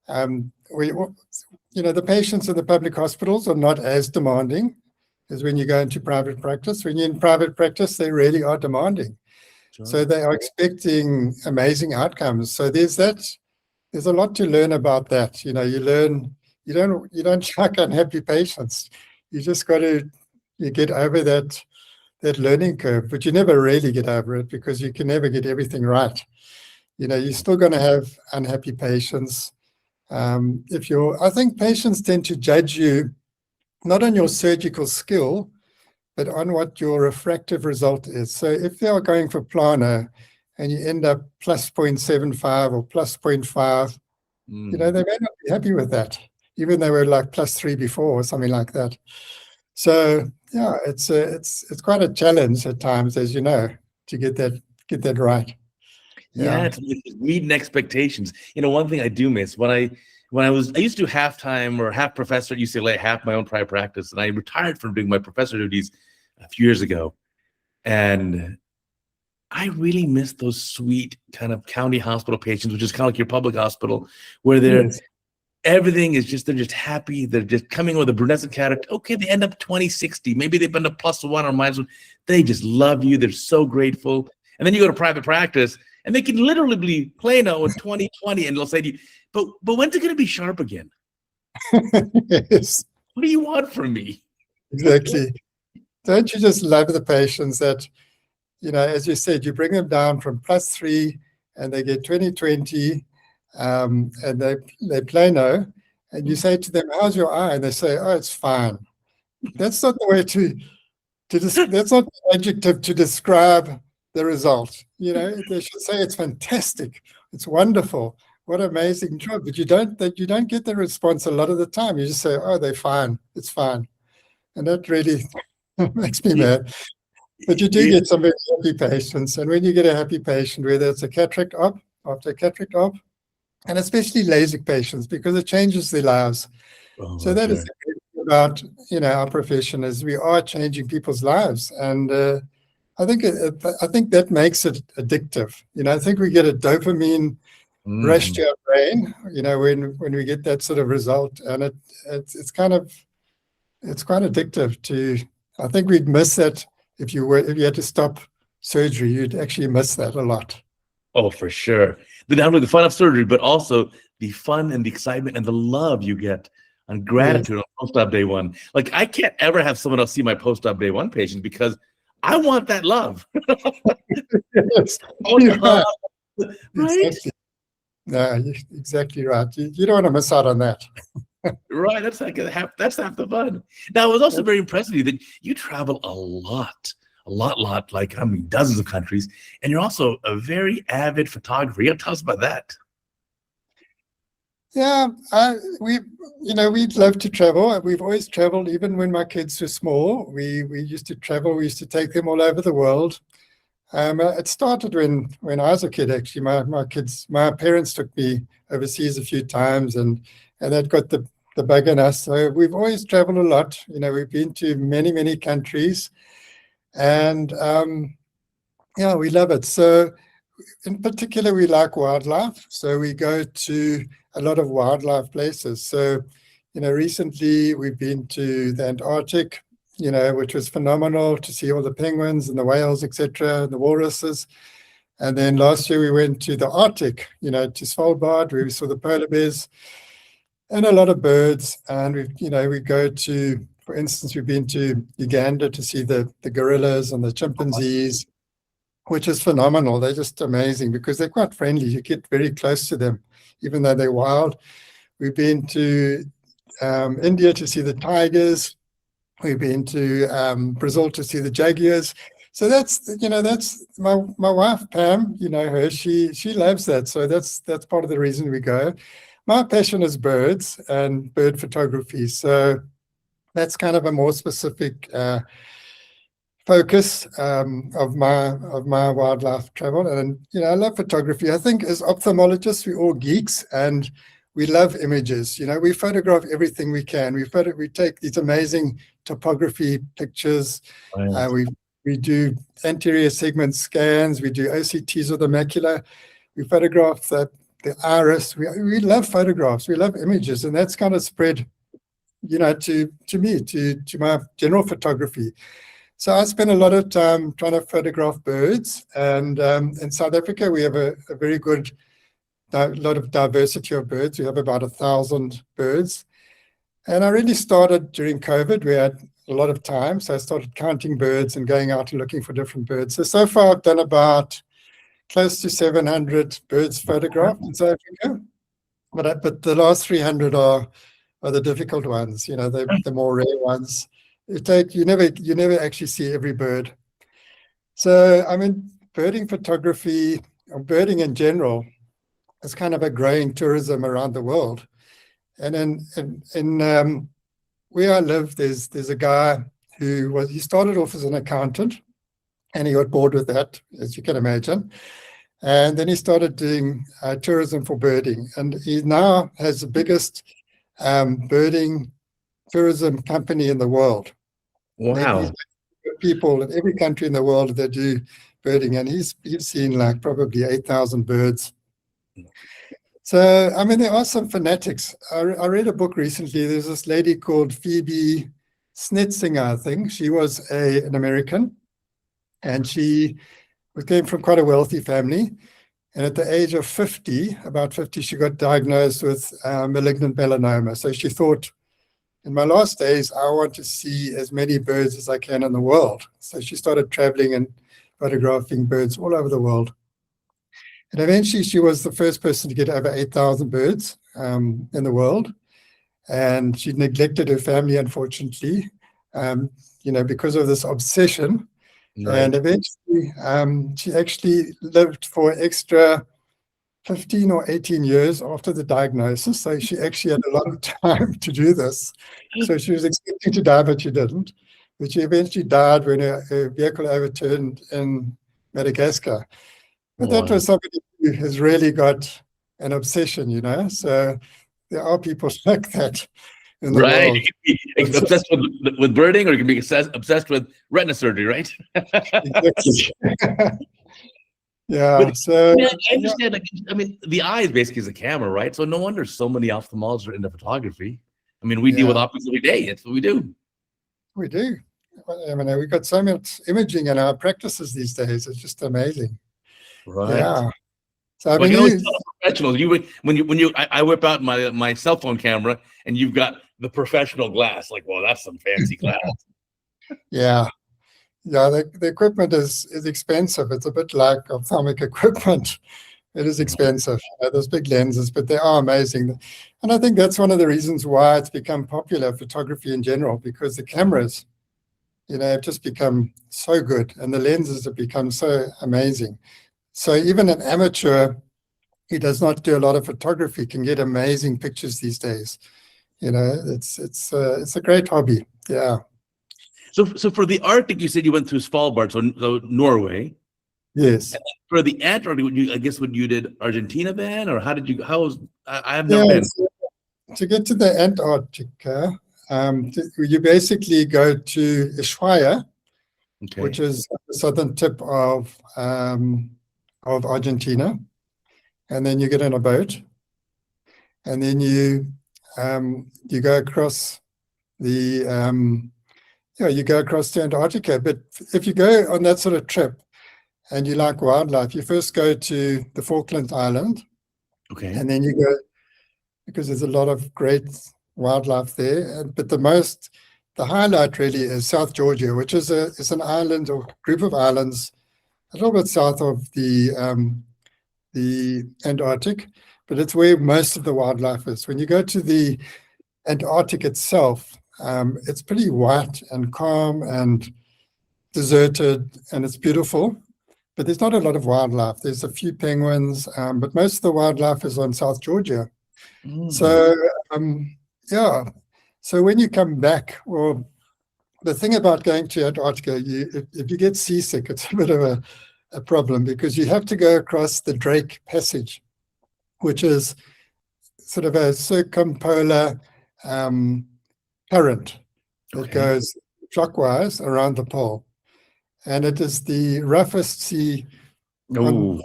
the patients in the public hospitals are not as demanding as when you go into private practice. When you're in private practice, they really are demanding. Sure. So they are expecting amazing outcomes. So there's a lot to learn about that. You learn, you don't chuck unhappy patients. You just got to get over that learning curve, but you never really get over it, because you can never get everything right. You're still going to have unhappy patients. I think patients tend to judge you not on your surgical skill, but on what your refractive result is. So if they are going for plano and you end up plus 0.75 or plus 0.5, they may not be happy with that, even though they were like plus 3 before or something like that. So yeah, it's quite a challenge at times, as you know, to get that right. Yeah, it's meeting expectations. One thing I do miss when I used to do half-time or half professor at UCLA, half my own private practice, and I retired from doing my professor duties a few years ago. And I really miss those sweet kind of county hospital patients, which is kind of like your public hospital, where everything is they're just happy. They're just coming with a brunescent cataract. Okay, they end up 20/60. Maybe they've been a +1 or -1. They just love you. They're so grateful. And then you go to private practice, and they can literally be plano in 20/20, and they'll say to you, but when's it going to be sharp again? Yes. What do you want from me? Exactly. Don't you just love the patients that, as you said, you bring them down from +3 and they get 20/20, and they plano, and you say to them, how's your eye? And they say, oh, it's fine. That's not the way that's not the adjective to describe the result. They should say it's fantastic, it's wonderful, what an amazing job. But you don't get the response a lot of the time. You just say, oh, they're fine, it's fine. And that really makes me mad. But you do get some very happy patients. And when you get a happy patient, whether it's a cataract op, after a cataract op, and especially LASIK patients, because it changes their lives. So that is about, our profession, is we are changing people's lives. And I think that makes it addictive. I think we get a dopamine rush to our brain, when we get that sort of result. And it's quite addictive I think we'd miss that if you had to stop surgery, you'd actually miss that a lot. Oh, for sure. Not only the fun of surgery, but also the fun and the excitement and the love you get and gratitude on post-op day one. Like, I can't ever have someone else see my post-op day one patient because I want that love. Yes. Right? Exactly. No, you're exactly right. You don't want to miss out on that. Right. That's half the fun. Now, it was also very impressive that you travel a lot, like how many dozens of countries, and you're also a very avid photographer. You got to tell us about that. Yeah, we'd love to travel. We've always traveled, even when my kids were small. We used to travel. We used to take them all over the world. It started when I was a kid. Actually, my parents took me overseas a few times, and that got the bug in us. So we've always traveled a lot. We've been to many, many countries, and we love it. So in particular, we like wildlife. So we go to a lot of wildlife places. So, recently we've been to the Antarctic, which was phenomenal to see all the penguins and the whales, etc., and the walruses. And then last year we went to the Arctic, to Svalbard, where we saw the polar bears and a lot of birds. And we go to, for instance, we've been to Uganda to see the gorillas and the chimpanzees, which is phenomenal. They're just amazing because they're quite friendly. You get very close to them, even though they're wild. We've been to India to see the tigers. We've been to Brazil to see the jaguars. So that's my wife, Pam, her, she loves that. So that's part of the reason we go. My passion is birds and bird photography. So that's kind of a more specific focus of my wildlife travel. And I love photography. I think as ophthalmologists, we're all geeks and we love images. We photograph everything we can. We take these amazing topography pictures. Right. We do anterior segment scans. We do OCTs of the macula. We photograph the iris. We love photographs. We love images, and that's kind of spread, to me, to my general photography. So I spend a lot of time trying to photograph birds, and in South Africa we have a very good lot of diversity of birds. We have about 1,000 birds, and I really started during COVID. We had a lot of time, so I started counting birds and going out and looking for different birds. So far I've done about close to 700 birds photographed in South Africa, but the last 300 are the difficult ones. The more rare ones. You never actually see every bird. So birding photography, or birding in general, is kind of a growing tourism around the world. And in where I live, there's a guy he started off as an accountant, and he got bored with that, as you can imagine. And then he started doing tourism for birding, and he now has the biggest birding tourism company in the world. Wow. People in every country in the world that do birding, and he's seen like probably 8,000 birds. So, there are some fanatics. I read a book recently. There's this lady called Phoebe Snitzinger, I think. She was an American, and she came from quite a wealthy family. And at the age of 50, about 50, she got diagnosed with malignant melanoma. So she thought, in my last days, I want to see as many birds as I can in the world. So she started traveling and photographing birds all over the world. And eventually she was the first person to get over 8,000 birds in the world. And she neglected her family, unfortunately, because of this obsession. Right. And eventually, she actually lived for extra 15 or 18 years after the diagnosis. So she actually had a lot of time to do this. So she was expecting to die, but she didn't. But she eventually died when her vehicle overturned in Madagascar. But that Wow. was somebody who has really got an obsession, you know. So there are people like that in the Right. world. You can be obsessed with birding, or you can be obsessed with retina surgery, right? Exactly. Yeah. But So yeah, I understand. Like, I mean, the eye is basically a camera, right? So no wonder so many ophthalmologists are into photography. I mean, we deal with yeah, optics every day. That's what we do. we do. I mean, we've got so much imaging in our practices these days. It's just amazing. Right. Yeah. So I Well, I mean, can always tell professionals. I whip out my cell phone camera, and you've got the professional glass. Like, well, that's some fancy glass. yeah, yeah. The equipment is expensive. It's a bit like ophthalmic equipment. It is expensive. Those big lenses, but they are amazing. And I think that's one of the reasons why it's become popular, photography in general, because the cameras, you know, have just become so good, and the lenses have become so amazing. So even an amateur who does not do a lot of photography can get amazing pictures these days. You know, it's a great hobby. Yeah. So for the Arctic, you said you went through Svalbard, so Norway. Yes. For the Antarctic, I guess what you did Argentina then, or how did you? How was? I have Yeah. not been. So to get to the Antarctica, you basically go to Ushuaia, which Okay. is the southern tip of Argentina, and then you get on a boat, and then you go across the you go across to Antarctica. But if you go on that sort of trip and you like wildlife, you first go to the Falkland Island, Okay. and then you go, because there's a lot of great wildlife there. But the highlight really is South Georgia, which is an island or group of islands a little bit south of the Antarctic, but it's where most of the wildlife is. When you go to the Antarctic itself, it's pretty white and calm and deserted, and it's beautiful, but there's not a lot of wildlife. There's a few penguins, but most of the wildlife is on South Georgia. So, yeah. So when you come back, well, the thing about going to Antarctica, if you get seasick, it's a bit of a problem, because you have to go across the Drake Passage, which is sort of a circumpolar current that goes clockwise around the pole. And it is the roughest sea on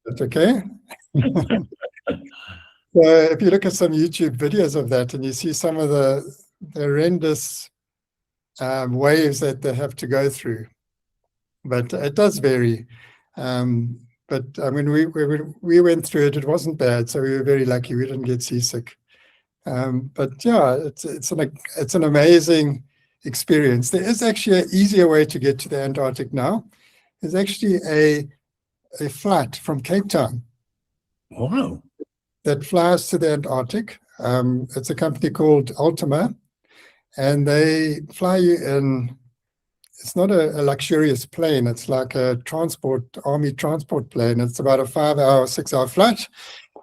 it, okay? So if you look at some YouTube videos of that, and you see some of the horrendous waves that they have to go through, but it does vary. But I mean, we went through it. It wasn't bad, so we were very lucky. We didn't get seasick. But yeah, it's an amazing experience. There is actually an easier way to get to the Antarctic now. There's actually a flight from Cape Town. Wow. That flies to the Antarctic. It's a company called Ultima, and they fly you in. It's not a luxurious plane. It's like a army transport plane. It's about a 5-hour, 6-hour flight,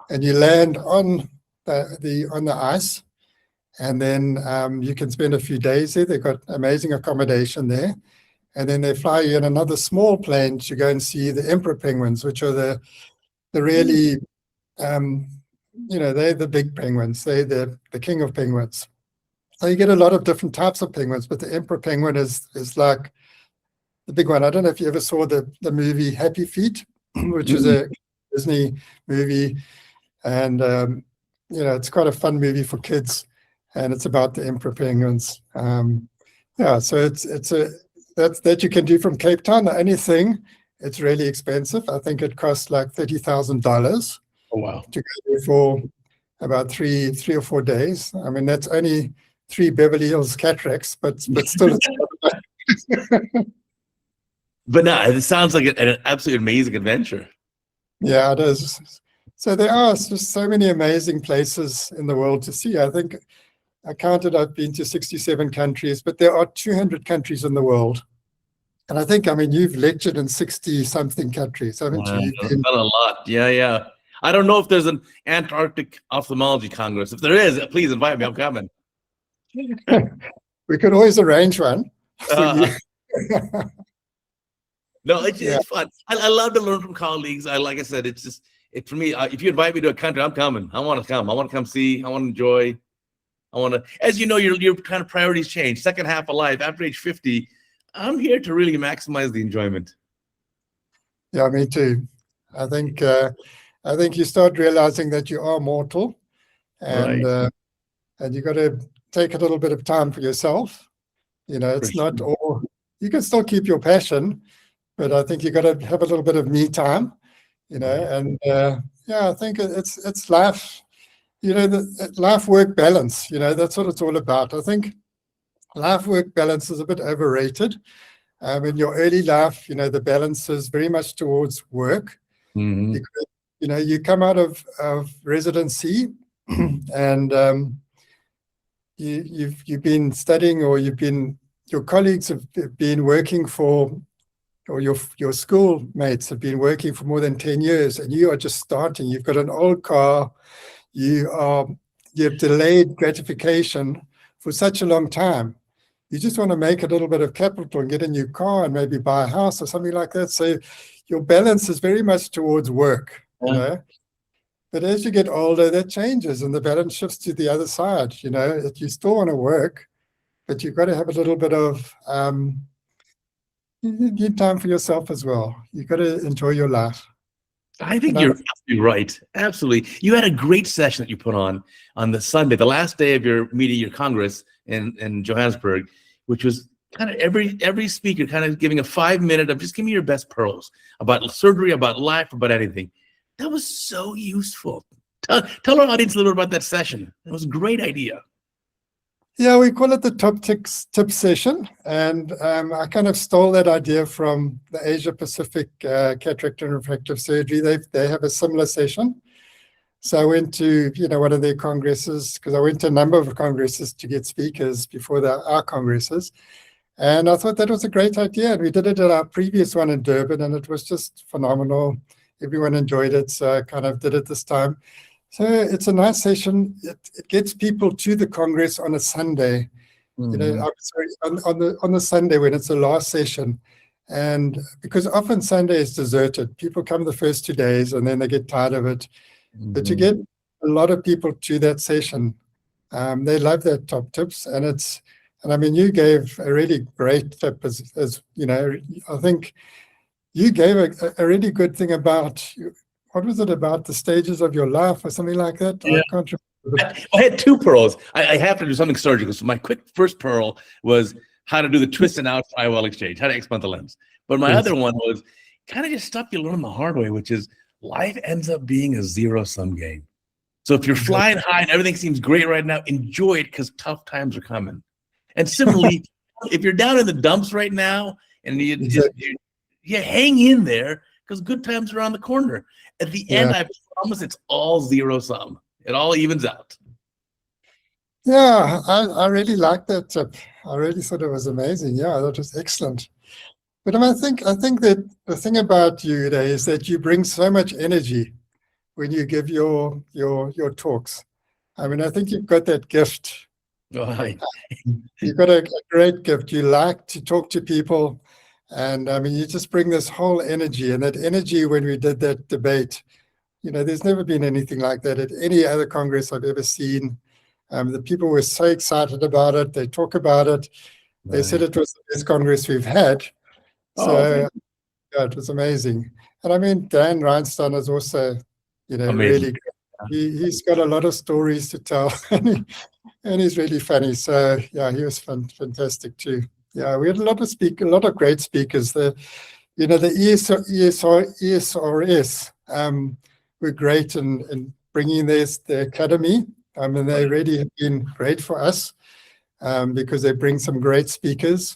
and you land on the ice, and then you can spend a few days there. They've got amazing accommodation there, and then they fly you in another small plane to go and see the emperor penguins, which are the really they're the big penguins. They're the king of penguins. So you get a lot of different types of penguins, but the emperor penguin is like the big one. I don't know if you ever saw the movie Happy Feet, which is a Disney movie, and it's quite a fun movie for kids, and it's about the emperor penguins. So it's that you can do from Cape Town. The only thing, it's really expensive. I think it costs like $30,000. Oh, wow. To go there for about three or 4 days. I mean, that's only 3 Beverly Hills cataracts, but still. But no, it sounds like an absolutely amazing adventure. Yeah, it is. So there are just so many amazing places in the world to see. I think I counted, I've been to 67 countries, but there are 200 countries in the world. And I think, I mean, you've lectured in 60 something countries, haven't you? You've I've done a lot. Yeah. I don't know if there's an Antarctic Ophthalmology Congress. If there is, please invite me. I'm coming. We could always arrange one for you. No, it's fun. I love to learn from colleagues. Like I said, it's just for me. If you invite me to a country, I'm coming. I want to come. I want to come see. I want to enjoy. I want to, as you know, your kind of priorities change. Second half of life, after age 50, I'm here to really maximize the enjoyment. Yeah, me too. I think you start realizing that you are mortal, and and you got to take a little bit of time for yourself. You know, it's not all. You can still keep your passion, but I think you got to have a little bit of me time. You know, and I think it's life. You know, the life-work balance. You know, that's what it's all about. I think life-work balance is a bit overrated. In your early life, you know, the balance is very much towards work. Because, you know, you come out of residency and you've been studying, or your colleagues have been working for, or your schoolmates have been working for more than 10 years, and you are just starting. You've got an old car. You've delayed gratification for such a long time. You just want to make a little bit of capital and get a new car and maybe buy a house or something like that. So your balance is very much towards work, you know. But as you get older, that changes and the balance shifts to the other side. You know, you still want to work, but you've got to have a little bit of you need time for yourself as well. You've got to enjoy your life. I think you're absolutely right. Absolutely. You had a great session that you put on the Sunday, the last day of your meeting, your Congress in Johannesburg, which was kind of every speaker kind of giving a 5-minute of just give me your best pearls about surgery, about life, about anything. That was so useful. Tell our audience a little bit about that session. It was a great idea. Yeah, we call it the top tip session, and I kind of stole that idea from the Asia Pacific Cataract and Refractive Surgery. They have a similar session. So I went to one of their congresses, because I went to a number of congresses to get speakers before our congresses, and I thought that was a great idea. And we did it at our previous one in Durban, and it was just phenomenal. Everyone enjoyed it, so I kind of did it this time. So it's a nice session. It gets people to the Congress on a Sunday, I'm sorry, on the Sunday when it's the last session. And because often Sunday is deserted, people come the first 2 days and then they get tired of it. But you get a lot of people to that session. They love that top tips, and I mean, you gave a really great tip as you know. I think you gave a really good thing about. What was it about the stages of your life or something like that? Yeah. I can't remember. I had 2 pearls. I have to do something surgical. So my quick first pearl was how to do the twist and out IOL exchange, how to explant the lens. But my other one was kind of just stuff you learn the hard way, which is life ends up being a zero-sum game. So if you're flying high and everything seems great right now, enjoy it, because tough times are coming. And similarly, if you're down in the dumps right now and you hang in there, because good times are around the corner. At the end, I promise it's all zero-sum. It all evens out. Yeah, I really liked that tip. I really thought it was amazing. Yeah, that was excellent. But I think that the thing about you, Uday, is that you bring so much energy when you give your talks. I mean, I think you've got that gift. You've got a great gift. You like to talk to people. And I mean, you just bring this whole energy, and that energy, when we did that debate, there's never been anything like that at any other Congress I've ever seen. The people were so excited about it. They talk about it. They said it was the best Congress we've had. So yeah, it was amazing. And I mean, Dan Reinstein is also, really great. He's got a lot of stories to tell, and he's really funny. So yeah, he was fantastic too. Yeah, we had a lot of great speakers. The ESRS were great in bringing the academy. I mean, they really have been great for us because they bring some great speakers.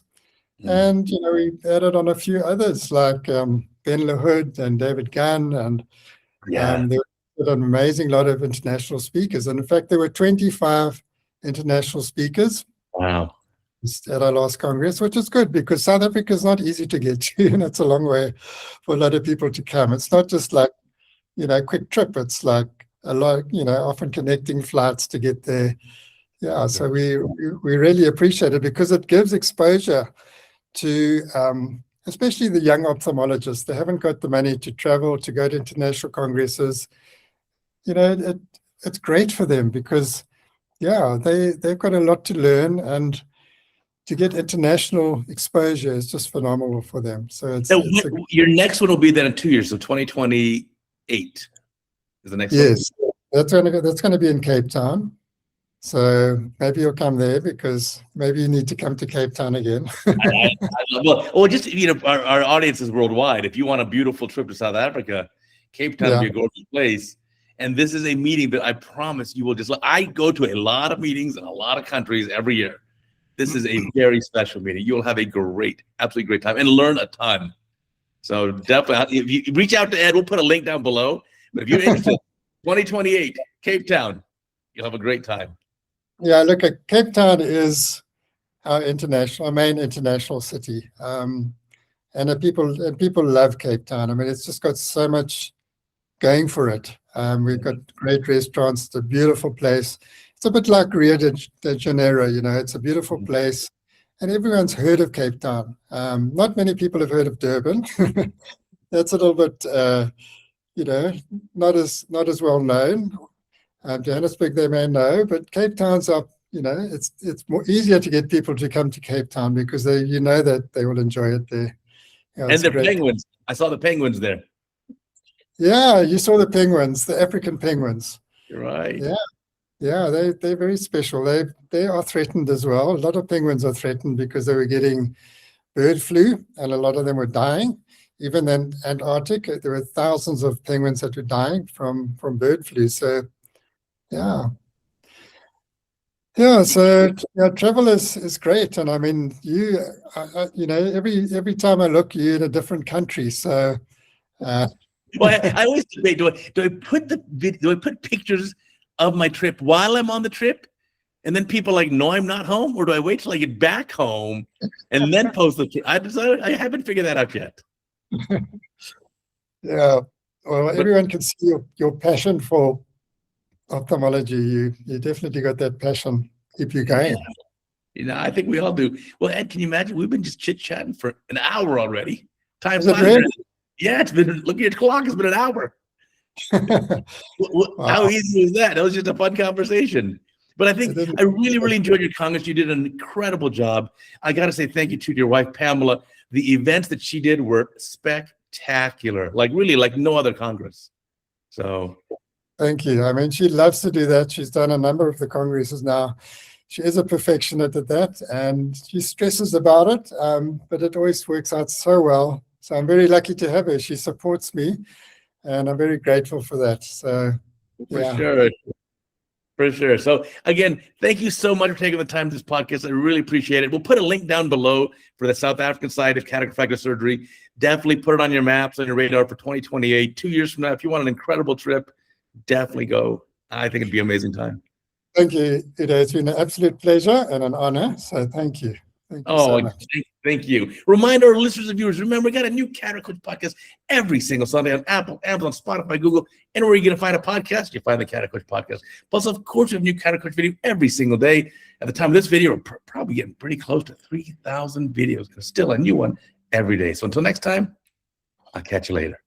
And, we added on a few others like Ben LaHood and Devgan, and there were an amazing lot of international speakers. And in fact, there were 25 international speakers. Wow. at our last Congress, which is good because South Africa is not easy to get to, and it's a long way for a lot of people to come. It's not just like, a quick trip. It's like a lot, often connecting flights to get there. Yeah, so we really appreciate it because it gives exposure to especially the young ophthalmologists. They haven't got the money to travel, to go to international congresses. It's great for them because, they've got a lot to learn, and to get international exposure is just phenomenal for them. So your next one will be then in 2 years, so 2028 is the next one. Yes, that's going to be in Cape Town. So maybe you'll come there because maybe you need to come to Cape Town again. Just our audience is worldwide. If you want a beautiful trip to South Africa, Cape Town will be a gorgeous place. And this is a meeting that I promise you will just. I go to a lot of meetings in a lot of countries every year. This is a very special meeting. You will have a absolutely great time, and learn a ton. So definitely, if you reach out to Ed, we'll put a link down below. But if you're interested, 2028 Cape Town, you'll have a great time. Yeah, look, Cape Town is our main international city, and people love Cape Town. I mean, it's just got so much going for it. We've got great restaurants. It's a beautiful place. It's a bit like Rio de Janeiro. It's a beautiful place, and everyone's heard of Cape Town. Not many people have heard of Durban. That's a little bit, not as well known. Johannesburg, they may know, but Cape Town's up. It's more easier to get people to come to Cape Town because that they will enjoy it there. And the penguins. I saw the penguins there. Yeah, you saw the penguins, the African penguins. You're right. Yeah, they're very special. They are threatened as well. A lot of penguins are threatened because they were getting bird flu, and a lot of them were dying. Even in Antarctic, there were thousands of penguins that were dying from bird flu. So. Yeah. So travel is great, and I mean, every time I look, you're in a different country. So, I always debate: do I put pictures of my trip while I'm on the trip, and then people know I'm not home, or do I wait till I get back home and then post the trip? I haven't figured that out yet. Yeah, well, everyone can see your passion for ophthalmology. You definitely got that passion. Keep you going. I think we all do. Well, Ed, can you imagine? We've been just chit-chatting for an hour already. Time flies. Really? Yeah, it's been. Look at your clock. It's been an hour. Wow. How easy was that? That was just a fun conversation. But I think I really, really enjoyed your Congress. You did an incredible job. I got to say thank you to your wife, Pamela. The events that she did were spectacular. Really like no other Congress. So. Thank you. I mean, she loves to do that. She's done a number of the congresses now. She is a perfectionist at that, and she stresses about it, but it always works out so well. So I'm very lucky to have her. She supports me, and I'm very grateful for that. So, For sure. So again, thank you so much for taking the time to this podcast. I really appreciate it. We'll put a link down below for the South African side of cataract refractive surgery. Definitely put it on your maps, on your radar for 2028. 2 years from now, if you want an incredible trip, definitely go. I think it'd be an amazing time. Thank you, Uday. It's been an absolute pleasure and an honor. So thank you. Thank you so much. Thank you. Remind our listeners and viewers, remember, we got a new CataractCoach podcast every single Sunday on Apple, Amazon, Spotify, Google, anywhere you're going to find a podcast, you find the CataractCoach podcast. Plus, of course, we have a new CataractCoach video every single day. At the time of this video, we're probably getting pretty close to 3,000 videos. There's still a new one every day. So until next time, I'll catch you later.